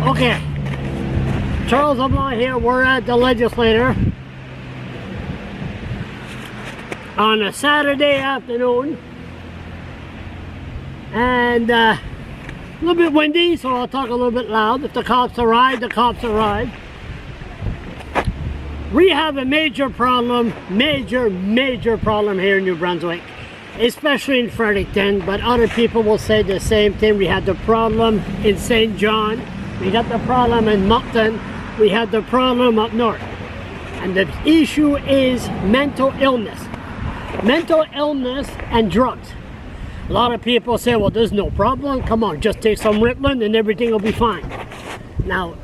Okay, Charles LeBlanc here. We're at the legislature on a Saturday afternoon, and a little bit windy, so I'll talk a little bit loud. If the cops arrive, the cops arrive. We have a major problem here in New Brunswick, especially in Fredericton, but other people will say the same thing. We had the problem in St. John, we got the problem in Moncton, we had the problem up north. And the issue is mental illness and drugs. A lot of people say, well, there's no problem, come on, just take some Ritalin and everything will be fine. Now,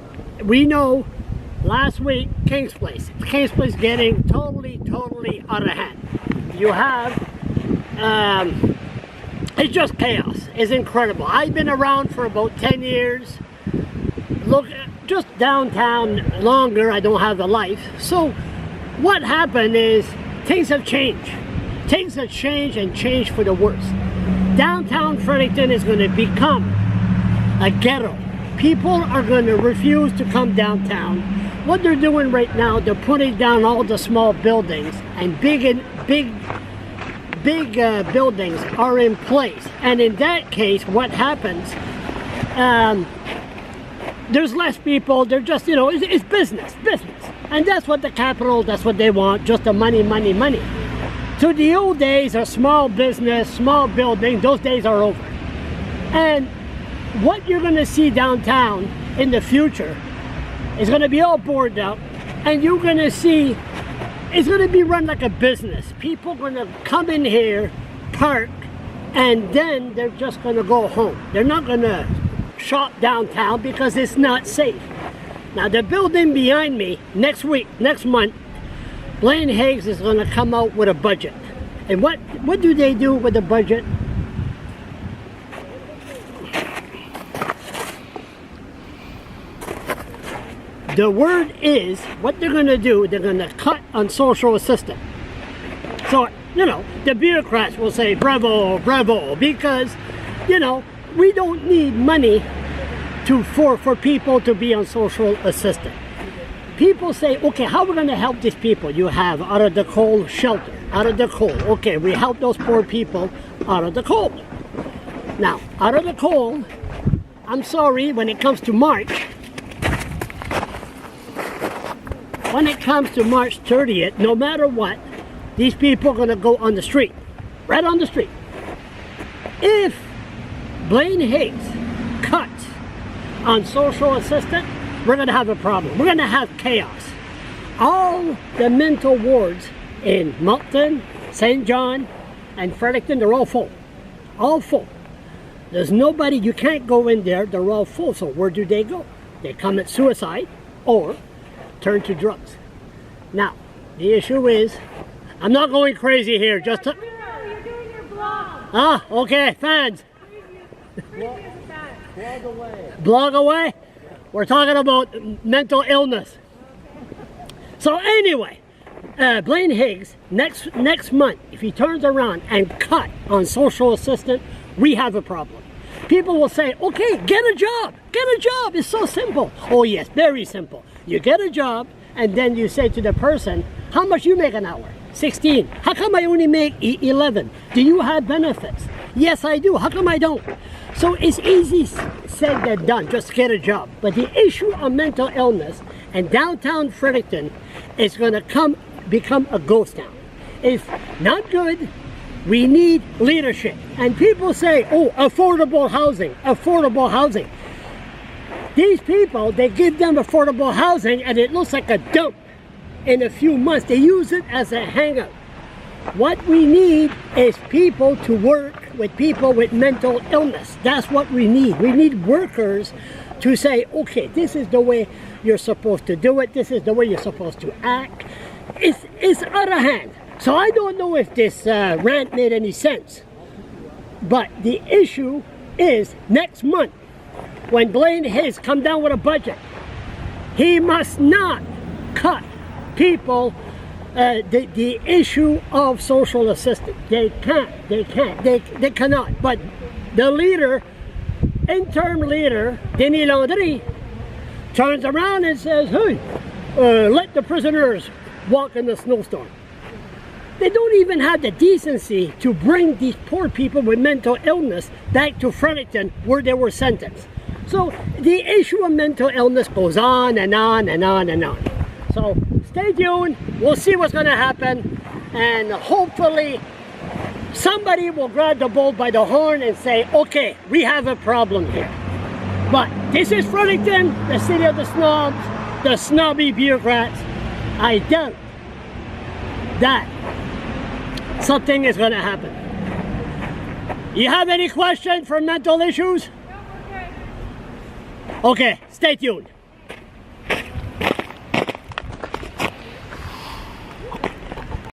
we know last week, King's Place getting totally out of hand. You have, it's just chaos. It's incredible. I've been around for about 10 years. Look, just downtown longer, I don't have a life. So what happened is things have changed. Things have changed and changed for the worse. Downtown Fredericton is going to become a ghetto. People are going to refuse to come downtown. What they're doing right now, they're putting down all the small buildings, and big buildings are in place. And in that case, what happens, there's less people. They're just, you know, it's business. And that's what the capital, that's what they want, just the money. So the old days of small business, small building, those days are over. And what you're going to see downtown in the future is going to be all boarded up, and you're going to see it's going to be run like a business. People are going to come in here, park, and then they're just going to go home. They're not going to shop downtown because it's not safe. Now the building behind me, next month, Blaine Higgs is going to come out with a budget. And what do they do with the budget? The word is, what they're going to do, they're going to cut on social assistance. So, you know, the bureaucrats will say, bravo, because, you know, we don't need money for people to be on social assistance. People say, okay, how are we going to help these people? You have out of the cold shelter, out of the cold. Okay, we help those poor people out of the cold. Now, out of the cold, I'm sorry, when it comes to March 30th, no matter what, these people are going to go on the street, right on the street. If Blaine Higgs cuts on social assistance, we're going to have a problem. We're going to have chaos. All the mental wards in Moncton, St. John, and Fredericton, they're all full. All full. There's nobody, you can't go in there, they're all full. So where do they go? They commit suicide or turn to drugs. Now, the issue is, I'm not going crazy here, just to... You're doing your blog. Ah, okay, fans. Blog away. Blog away? We're talking about mental illness. So anyway, Blaine Higgs, next month, if he turns around and cut on social assistance, we have a problem. People will say, okay, get a job. It's so simple. Oh yes, very simple. You get a job, and then you say to the person, how much you make an hour? 16. How come I only make 11? Do you have benefits? Yes, I do. How come I don't? So it's easy said than done, just get a job. But the issue of mental illness and downtown Fredericton is going to become a ghost town. It's not good. We need leadership. And people say, oh, affordable housing. These people, they give them affordable housing and it looks like a dump in a few months. They use it as a hangout. What we need is people to work with people with mental illness. That's what we need. We need workers to say, okay, this is the way you're supposed to do it. This is the way you're supposed to act. It's out of hand. So I don't know if this rant made any sense. But the issue is next month, when Blaine Higgs come down with a budget, he must not cut people the issue of social assistance. They cannot. But the leader, interim leader, Denis Landry, turns around and says, hey, let the prisoners walk in the snowstorm. They don't even have the decency to bring these poor people with mental illness back to Fredericton where they were sentenced. So the issue of mental illness goes on and on and on and on. So stay tuned, we'll see what's going to happen, and hopefully somebody will grab the bull by the horn and say, okay, we have a problem here. But this is Fredericton, the city of the snobs, the snobby bureaucrats. I doubt that something is going to happen. You have any questions for mental issues? No, okay. Okay, stay tuned.